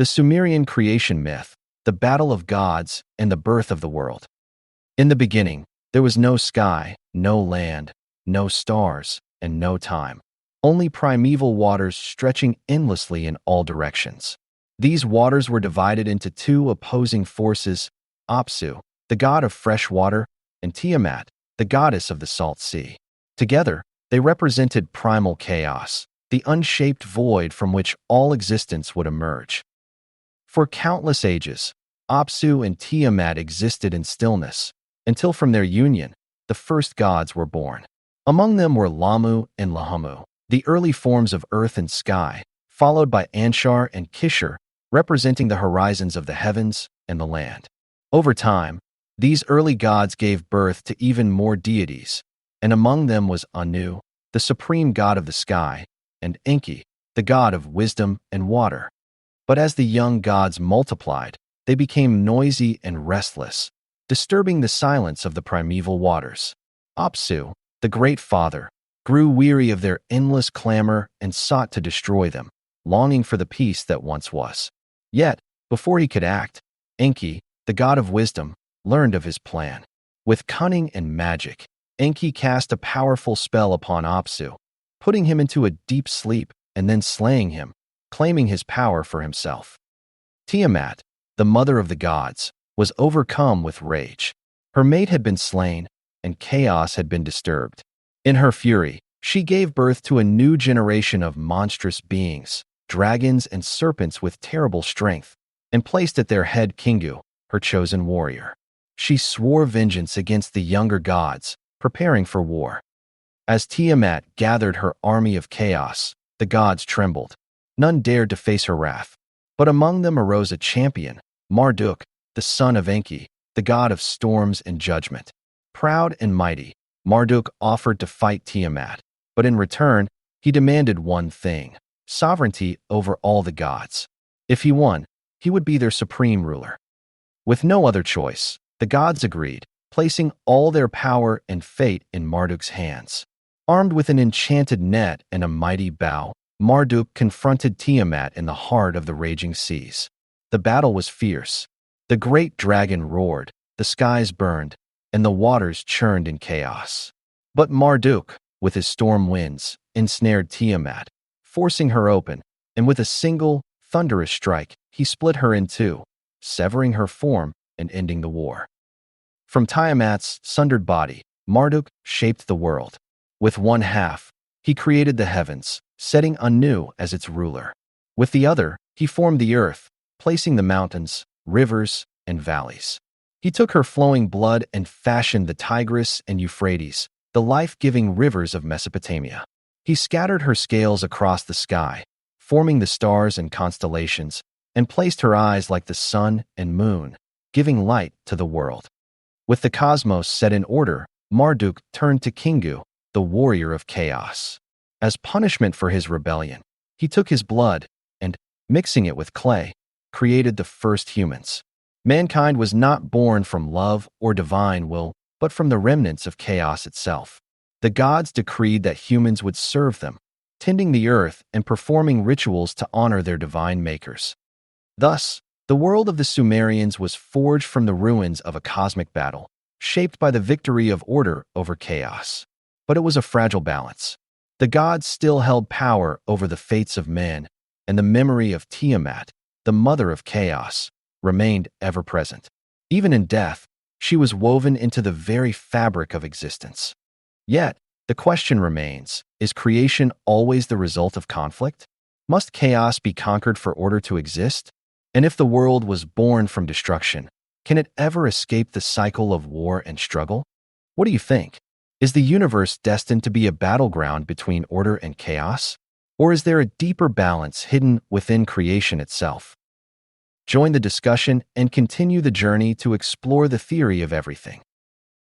The Sumerian creation myth, the battle of gods, and the birth of the world. In the beginning, there was no sky, no land, no stars, and no time. Only primeval waters stretching endlessly in all directions. These waters were divided into two opposing forces, Apsu, the god of fresh water, and Tiamat, the goddess of the salt sea. Together, they represented primal chaos, the unshaped void from which all existence would emerge. For countless ages, Apsu and Tiamat existed in stillness, until from their union, the first gods were born. Among them were Lamu and Lahamu, the early forms of earth and sky, followed by Anshar and Kishar, representing the horizons of the heavens and the land. Over time, these early gods gave birth to even more deities, and among them was Anu, the supreme god of the sky, and Enki, the god of wisdom and water. But as the young gods multiplied, they became noisy and restless, disturbing the silence of the primeval waters. Apsu, the great father, grew weary of their endless clamor and sought to destroy them, longing for the peace that once was. Yet, before he could act, Enki, the god of wisdom, learned of his plan. With cunning and magic, Enki cast a powerful spell upon Apsu, putting him into a deep sleep and then slaying him, claiming his power for himself. Tiamat, the mother of the gods, was overcome with rage. Her mate had been slain, and chaos had been disturbed. In her fury, she gave birth to a new generation of monstrous beings, dragons and serpents with terrible strength, and placed at their head Kingu, her chosen warrior. She swore vengeance against the younger gods, preparing for war. As Tiamat gathered her army of chaos, the gods trembled. None dared to face her wrath. But among them arose a champion, Marduk, the son of Enki, the god of storms and judgment. Proud and mighty, Marduk offered to fight Tiamat, but in return, he demanded one thing: sovereignty over all the gods. If he won, he would be their supreme ruler. With no other choice, the gods agreed, placing all their power and fate in Marduk's hands. Armed with an enchanted net and a mighty bow, Marduk confronted Tiamat in the heart of the raging seas. The battle was fierce. The great dragon roared, the skies burned, and the waters churned in chaos. But Marduk, with his storm winds, ensnared Tiamat, forcing her open, and with a single, thunderous strike, he split her in two, severing her form and ending the war. From Tiamat's sundered body, Marduk shaped the world. With one half, he created the heavens, setting Anu as its ruler. With the other, he formed the earth, placing the mountains, rivers, and valleys. He took her flowing blood and fashioned the Tigris and Euphrates, the life-giving rivers of Mesopotamia. He scattered her scales across the sky, forming the stars and constellations, and placed her eyes like the sun and moon, giving light to the world. With the cosmos set in order, Marduk turned to Kingu, the warrior of chaos. As punishment for his rebellion, he took his blood and, mixing it with clay, created the first humans. Mankind was not born from love or divine will, but from the remnants of chaos itself. The gods decreed that humans would serve them, tending the earth and performing rituals to honor their divine makers. Thus, the world of the Sumerians was forged from the ruins of a cosmic battle, shaped by the victory of order over chaos. But it was a fragile balance. The gods still held power over the fates of men, and the memory of Tiamat, the mother of chaos, remained ever present. Even in death, she was woven into the very fabric of existence. Yet, the question remains, is creation always the result of conflict? Must chaos be conquered for order to exist? And if the world was born from destruction, can it ever escape the cycle of war and struggle? What do you think? Is the universe destined to be a battleground between order and chaos? Or is there a deeper balance hidden within creation itself? Join the discussion and continue the journey to explore the theory of everything.